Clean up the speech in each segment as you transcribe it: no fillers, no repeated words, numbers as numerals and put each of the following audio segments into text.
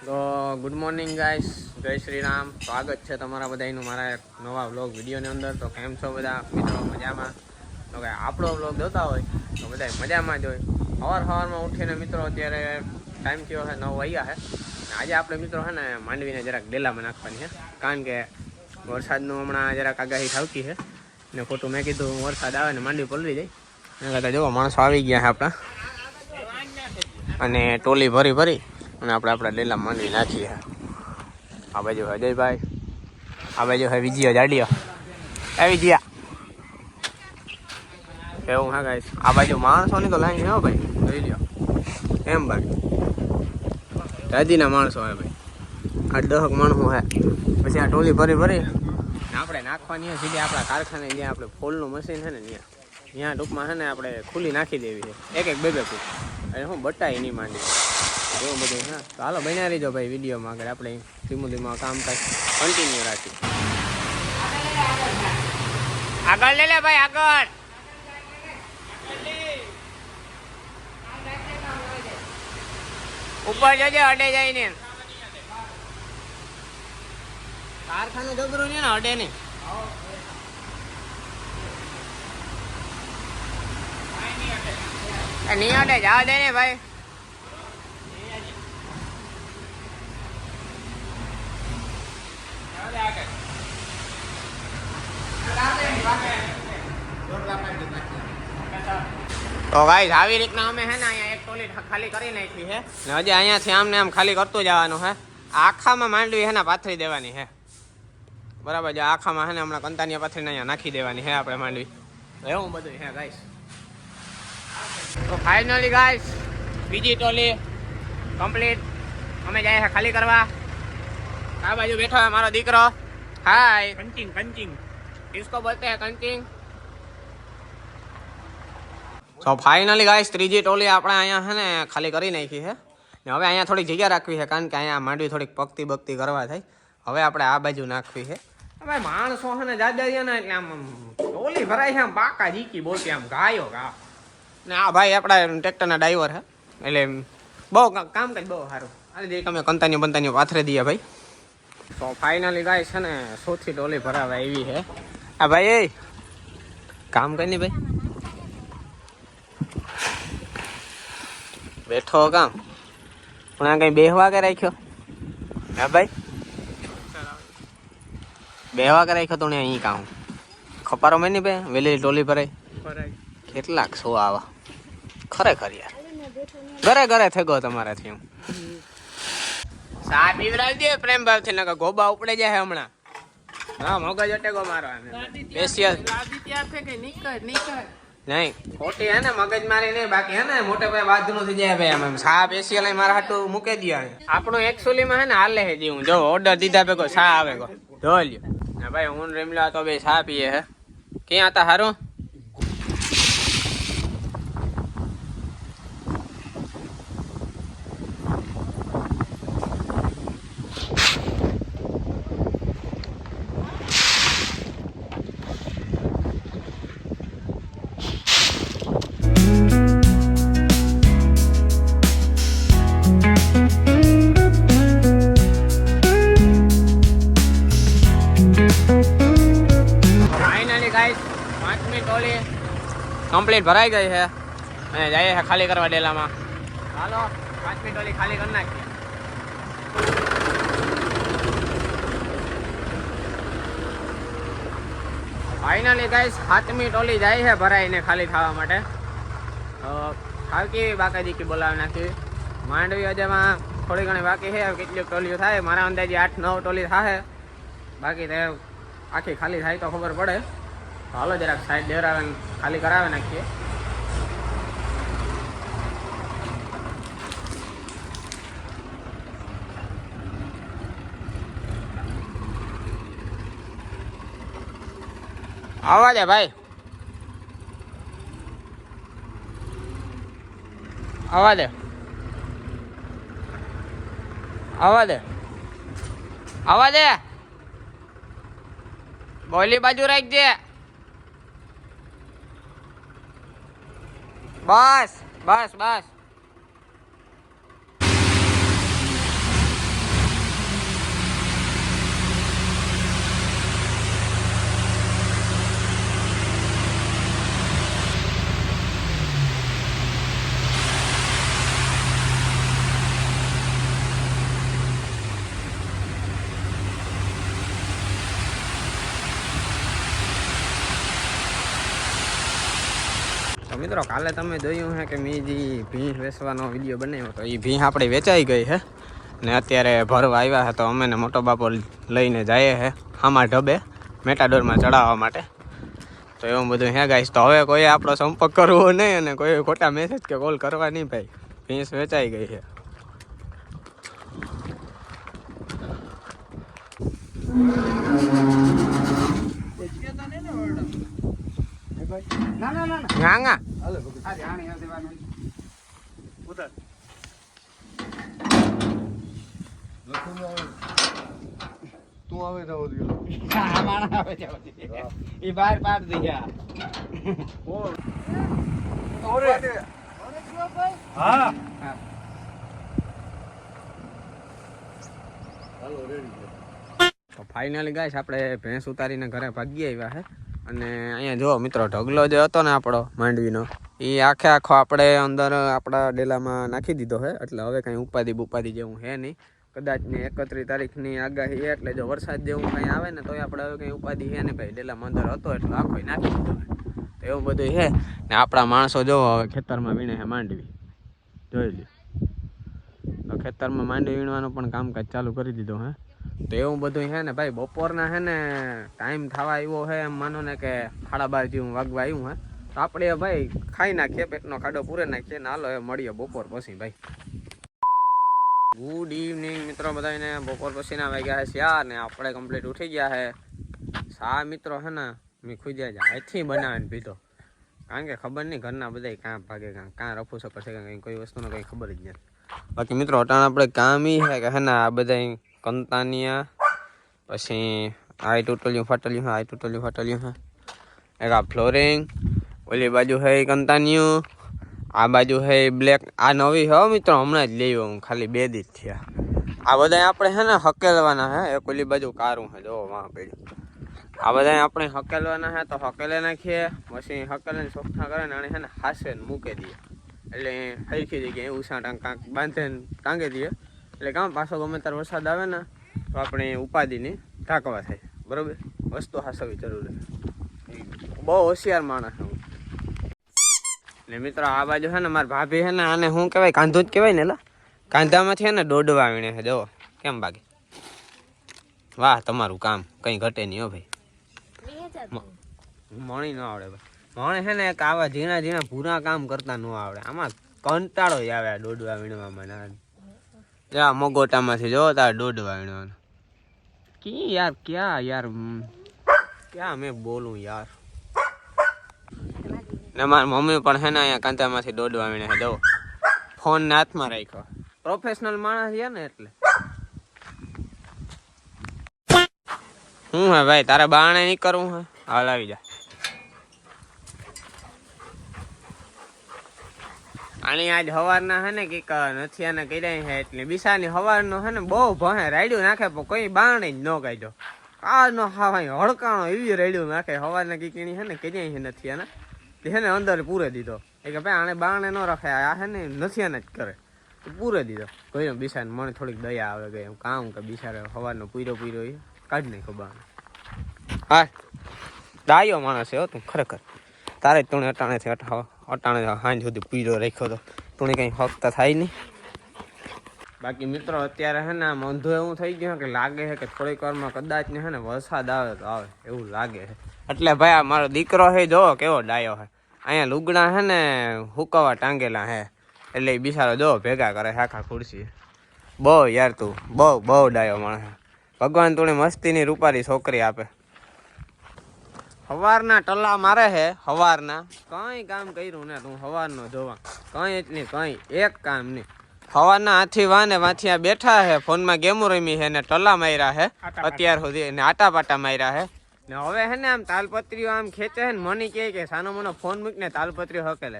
તો good morning guys, જય શ્રી રામ. સ્વાગત છે તમારા બધાનું મારા એક નવા વ્લોગ વિડીયોની અંદર. તો કેમ છો બધા મિત્રો? મજામાં? તો કે આપણો વ્લોગ જોતા હોય તો બધા મજામાં જ હોય. સવારમાં ઉઠીને મિત્રો અત્યારે ટાઈમ થયો છે 9 વાગ્યા છે. આજે આપણે મિત્રો છે ને માંડવીને જરાક ડેલામાં નાખવાની છે, કારણ કે વરસાદનું હમણાં જરાક આગાહી થતી છે ને ખોટું મેં કીધું વરસાદ આવે ને માંડવી પલળી જાય. એના કરતાં જો માણસો આવી ગયા છે આપણા, અને ટોલી ભરી અને આપણા ડેલા માંડવી નાખીએ. આ બાજુ અજયભાઈ, આ બાજુ હે વિજય જાડિયો. એ વિજયા એવું હા ગાઈસ, આ બાજુ માણસોની તો લાઈન છે ભાઈ, જોઈ લ્યો એમ. ભાઈ રાજીના માણસો હે ભાઈ, 8-10 માણસો હે. પછી આ ટોલી ભરી આપણે નાખવાની સીધી આપણા કારખાને, જ્યાં આપણે ફૂલનું મશીન છે ને ત્યાં ટૂંકમાં છે ને આપણે ખુલ્લી નાખી દેવી છે, એક 2 ફૂટ. અને હું બટાઈ નહીં માંડી એવું બધું. હા તો હાલો બન્યા રહીજો ભાઈ વિડીયોમાં. આગળ આપણે ધીમું કામકાજ કન્ટિન્યુ રાખી. આગળ લે ભાઈ, આગળ. ઉપર જજે, અડે જાય ને. કારખાનું જબરું ને અડે નહીં. નહીં અડે, જવા દે ને ભાઈ. તો ગાઈસ આવી રીતના અમે હે ને અહીંયા એક ટોલી ખાલી કરી નાખી છે ને હજી અહીંયાથી આમને આમ ખાલી કરતું જવાનું છે. આખામાં માંડવી હે ને પાથરી દેવાની છે, બરાબર? જે આખામાં હે ને હમણાં કંતાનિયા પાથરીને અહીંયા નાખી દેવાની છે આપણે માંડવી. એવું બધું છે ગાઈસ. તો ફાઇનલી ગાઈસ બીજી ટોલી કમ્પ્લીટ અમે જાય છે ખાલી કરવા. આ બાજુ બેઠો है મારો દીકરો. હાય કંચિંગ इसको बोलते हैं कंचिंग. તો ફાઇનલી ગાઈસ ત્રીજી ટોલી આપણે અહીંયા છે ને ખાલી કરી નાખી છે ને હવે અહીંયા થોડીક જગ્યા રાખવી છે, કારણ કે અહીંયા માંડવી થોડીક પકતી કરવા થાય. હવે આપણે આ બાજુ નાખવી છે. હવે માણસો છે ને જાજા ને એટલે આમ ટોલી ભરાય છે, આમ પાકા જીકી બોલતી આમ ગાયો ગા. ને આ ભાઈ આપણા ટ્રેક્ટરના ડ્રાઈવર છે, એટલે બહુ કામકાજ બહુ સારું. આજે અમે કંતાનીઓ પાથરી દઈએ ભાઈ. તો ફાઇનલી ગાઈસ છે ને ચોથી ટોલી ભરાવા આવી છે. આ ભાઈ એ કામ કરી ને ભાઈ બેઠો કામ પણ આ કઈ બેહવા કે રાખ્યો? હા ભાઈ બેહવા કે રાખ્યો તો ને અહીં કામ ખપારો મેં નહીં ભાઈ. વેલી ટોલી ભરાય કેટલાક સો આવા ખરેખર યાર. ઘરે થઈ ગયો તમારાથી. હું સા પીવડાવી દે પ્રેમ ભાવથી, નકર ગોબા ઉપડે જાય હમણાં. હા મગજ અટેકો મારો સ્પેશિયલ નહીં ખોટી હે ને મગજ મારી નહીં, બાકી હે ને મોટે ભાઈ બાજુ થઈ જાય ભાઈ. આમ સા સ્પેશિયલ મારા હાટું મૂકી દે. આપણું એકચ્યુઅલીમાં હે ને હાલે હે જીવું. જો ઓર્ડર દીધા ભેગો સા આવે ગો જો લ્યો. હા ભાઈ હું રેમલા તો ભાઈ સા પીએ હે. ક્યાં હતા હારું? કમ્પ્લીટ ભરાઈ ગઈ છે અને જઈએ છે ખાલી કરવા ડેલામાં. હાલો 5મી ટોલી ખાલી કરી નાખીએ. ફાઇનલી ગાઈસ 7મી ટોલી જાય છે ભરાઈને ખાલી થવા માટે. ખાલકી બાકાજી બોલાવી નાખી. માંડવી હજામાં થોડી ઘણી બાકી છે, કેટલીક ટોલીઓ થાય. મારા અંદાજે 8-9 ટોલી થાય, બાકી તે આખી ખાલી થાય તો ખબર પડે. હાલો જરાક સાઈડ ડેરાવે ખાલી કરાવે નાખીએ. આવા દે ભાઈ, આવા દે, આવા દે, આવા દે. બોલી બાજુ રાખજે. બસ બસ બસ મિત્રો કાલે તમે જોયું છે કે મેં જે ભીંસ વેચવાનો વિડીયો બનાવ્યો તો એ ભીંસ આપણી વેચાઈ ગઈ છે ને અત્યારે ભરવા આવ્યા છે. તો અમે ને મોટો બાપો લઈને જઈએ છે આમાં ઢબે મેટાડોરમાં ચડાવવા માટે. તો એવું બધું હે ગાઈસ. તો હવે કોઈ આપણો સંપર્ક કરવો નહીં અને કોઈ ખોટા મેસેજ કે કોલ કરવા નહીં ભાઈ. ભીંસ વેચાઈ ગઈ છે. તું આવે તો એ બહાર પાડ દીધા. હા તો ફાઇનલી ગાઈસ આપણે ભેંસ ઉતારીને ઘરે ભાગી આવ્યા છે. અને અહીંયા જો મિત્રો ઢગલો જે હતો ને આપણો માંડવીનો એ આખો આપણે અંદર આપણા ડેલામાં નાખી દીધો છે. એટલે હવે કંઈ ઉપાધિ જેવું છે નહીં. કદાચ ને 31 તારીખની આગાહી છે એટલે જો વરસાદ જેવું કંઈ આવે ને તો આપણે હવે કંઈ ઉપાધિ છે ને ભાઈ. ડેલામાં અંદર હતો એટલે આખો નાખી દીધો છે. તો એવું બધું છે ને આપણા માણસો જો હવે ખેતરમાં વીણે છે માંડવી જોઈ લે. તો ખેતરમાં માંડવી વીણવાનું પણ કામકાજ ચાલુ કરી દીધો હે. તો એવું બધું છે ને ભાઈ. બપોરના છે ને ટાઈમ થવા આવ્યો છે એમ માનો ને કે 12:30 જેવું વાગવા આવ્યું હે. તો આપણે ભાઈ ખાઈ નાખીએ, પેટનો ખાડો પૂરે નાખીએ ને હાલો એ મળીએ બપોર પછી ભાઈ. ગુડ ઇવનિંગ મિત્રો બધાને. બપોર પછીના વાગ્યા છે 4 ને આપણે કમ્પ્લીટ ઉઠી ગયા છે. સા મિત્રો છે ને મેં ખુજ્યા જ હાથથી બનાવીને પીધો. કારણ કે ખબર નહીં ઘરના બધા કાં ભાગે કાં રફુ સફર છે કંઈ કોઈ વસ્તુનો કંઈ ખબર જ નથી. બાકી મિત્રો અટાણ આપણે કામ એ છે કે હે ને આ બધા કંતાનિયા પછી આ તૂટેલું ફાટેલું છે. એક આ ફ્લોરિંગ, ઓલી બાજુ છે કંતાનિયું, આ બાજુ છે બ્લેક. આ નવી હો મિત્રો હમણાં જ લેવી હું, ખાલી 2 દિવસ થયા. આ બધા આપણે છે ને હકેલવાના છે. એક ઓલી બાજુ કારું છે જો વાં પડ્યું. આ બધા આપણે હકેલવાના છે. તો હકેલે નાખીએ પછી હકેલીને ચોખ્ઠા કરે ને આને છે ને હાસે મૂકી દઈએ. એટલે હરખી જગ્યાએ ઉષા કાંક બાંધે ટાંગી દઈએ. એટલે કામ પાછો ગમે ત્યારે વરસાદ આવે ને તો આપણે ઉપાધિની ઢાંકવા થાય. બરાબર, વસ્તુ હાસવી જરૂરી. બહુ હોશિયાર માણસ હું. ને મિત્રો આ બાજુ છે ને મારા ભાભી છે ને આને શું કહેવાય, કાંધું જ કહેવાય ને. એટલે કાંધામાંથી છે ને દોડવા વીણે છે. જુઓ કેમ બાકી. વાહ તમારું કામ કંઈ ઘટે નહીં હો ભાઈ. મણી ન આવડે ભાઈ. મણે છે ને એક આવા ઝીણા પૂરા કામ કરતા ન આવડે. આમાં કંટાળો જ આવે આ દોડવા વીણવામાં. જા મગોટામાંથી જો તાર દોડવા વીણવાનું ક્યાં મેં બોલું યાર. ને મારી મમ્મી પણ છે ને અહીંયા કાંતામાંથી દોડવા વીણે છે. જવો ફોન ને હાથમાં રાખ્યો. પ્રોફેશનલ માણસ છે ને એટલે. હું હે ભાઈ તારે બાણે નહીં કરવું હે? હાલ આવી જા. આની આજ હવારના હે ને કઈક નથી આને કર્યા છે એટલે બિસાની હવારનો હે ને બહુ ભણે રાડ્યું નાખે પણ કોઈ બાણે જ ન કાઢ્યો. આ નો હાવાય હડકાણો એવી રાડ્યું નાખે. હવારના કીકણી હે ને કર્યા છે નથી આને છે ને અંદર પૂરે દીધો. એ કે ભાઈ આને બાણે ન રખે. આ હે ને નથી આને જ કરે પૂરે દીધો. કોઈ બિસાને મને થોડીક દયા આવે ગઈ એમ કામ કે બિસારે હવારનો પૂરો એ કાઢ નહીં ખબર. હા ડાયો માણસ હો તું ખરેખર. તારે તું અટાણેથી અટાણે સાંજ સુધી પીરો રાખ્યો તો તું કંઈ હકતા થાય નહીં. બાકી મિત્રો અત્યારે હે ને આમ અંધો એવું થઈ ગયું કે લાગે છે કે થોડીક વારમાં કદાચ ને હે ને વરસાદ આવે તો આવે એવું લાગે છે. એટલે ભાઈ આ મારો દીકરો છે જોવો કેવો ડાયો છે. અહીંયા લુગડા હે ને હુકવા ટાંગેલા હે એટલે એ બિચારો જો ભેગા કરે આખા ખુરશી. બહુ યાર તું બહુ ડાયો માણસ. ભગવાન તું મસ્તીની રૂપારી છોકરી આપે. હવારના ટલ્લા મારે છે હવારના. કંઈ કામ કર્યું ને તું હવારનો જોવા કંઈ એટલી કંઈ એક કામ નહીં. હવારના હાથી વાને વાથી આ બેઠા છે ફોનમાં ગેમો રમી છે ને ટલ્લા માર્યા છે અત્યાર સુધી ને આટા પાટા માર્યા છે ને હવે હે ને આમ તાલપત્રીઓ આમ ખેંચે છે ને મને કહે કે સાનો મનો ફોન મૂકીને તાલપત્રીઓ હકેલે.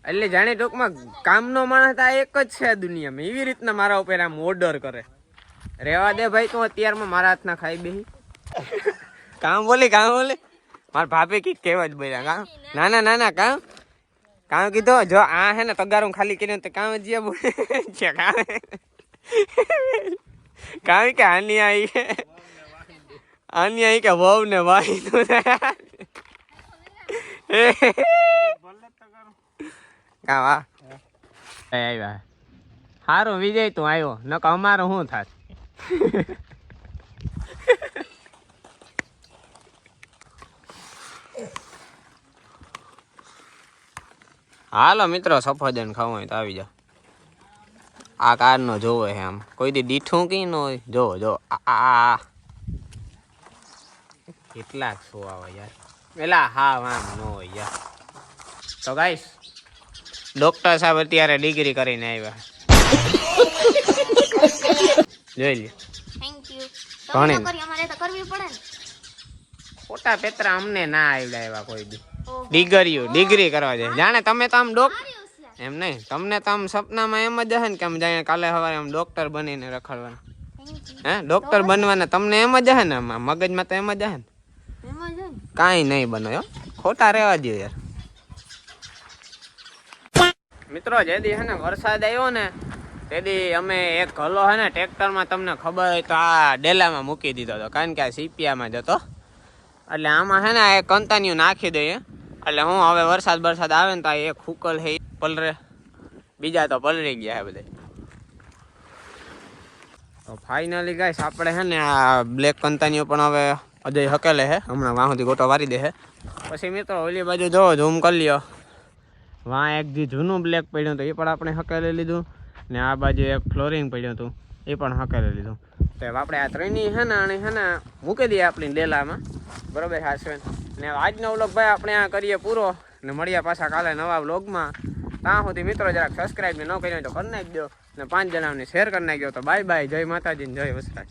એટલે જાણે ટૂંકમાં કામનો માણસ આ એક જ છે દુનિયામાં. એવી રીતના મારા ઉપર આમ ઓર્ડર કરે. રેવા દે ભાઈ તું અત્યારમાં મારા હાથના ખાઈ બેહી. કામ બોલી મારા ભાભી કઈક કહેવા જ બોલ્યા. કામ નાના કામ કીધો જો આ હે ને તગારું ખાલી કરીને કામ જ બોલે છે. કામ કે આની આવી કે વહુ ને વાહી કાવા આવ્યા સારું વિજય તું આવ્યો નક અમારું શું થાત હાલો મિત્રો સફરજન ખાવું હોય તો આવી જાઓ આ કાર નો જોવો હે આમ કોઈ દી દીઠું કી ન હોય જોવો જો આ કેટલાક શો આવે યાર પેલા હા આમ ન હોય યાર તો ગાઈસ ડોક્ટર સાહેબ અત્યારે ડિગ્રી કરીને આવ્યા જોઈ લ્યો થેન્ક યુ ભણે તમે કરી અમારે તો કરવી પડે ને ખોટા પેતરા અમને ના આવડ્યા એવા કોઈ દી ઓહો. ડિગ્રી કરવા જાય જાણે તમે તો આમ સારી હોશિયાર. એમ નહીં તમને તો આમ સપનામાં એમ જ હે ને કે આમ જાણે કાલે સવારે આમ ડોક્ટર બનીને રખડવાના Thank you. હે ડોક્ટર બનવાના તમને એમ જ હે ને આમ મગજમાં તો એમ જ હે ને એમાં છે ને. કાંઈ નહીં બનો હો ખોટા રહેવા દો યાર મિત્રો જેદી હે ને વરસાદ આવ્યો ને તેદી અમે એક ગલો હે ને ટ્રેક્ટરમાં તમને ખબર હોય તો આ ડેલામાં મૂકી દીધો હતો કારણ કે આ સીપિયામાં જતો એટલે આમાં હે ને એક કંતાનિયું નાખી દઈએ એટલે હું હવે વરસાદ આવે ને તો આ એક ફૂકલ હે ઈ પલરે બીજા તો પલરી ગયા હે બધા તો ફાઇનલી ગાઈસ આપણે હે ને આ બ્લેક કંતાનિયું પણ હવે અજય હકેલે હે હમણાં વાં સુધી ગોટો વારી દે હે પછી મિત્રો ઓલી બાજુ જો ઝૂમ કરી લ્યો વાં એક જે જૂનું બ્લેક પડ્યું હતું એ પણ આપણે હકેલી લીધું ને આ બાજુ એક ફ્લોરિંગ પડ્યું હતું એ પણ હકેલી લીધું તો હવે આપણે આ ત્રણની હે ને અને હે ને મૂકી દઈએ આપણી ડેલામાં બરોબર હાસવેન ને આજનો વ્લોગ ભાઈ આપણે આ કરીએ પૂરો ને મળ્યા પાછા કાલે નવા વ્લોગમાં ત્યાં સુધી મિત્રો જરાક સબસ્ક્રાઈબ ન કર્યો તો કરી નાખજો ને 5 જણાને શેર કરી નાખજો તો બાય બાય જય માતાજી ને જય વસરાજ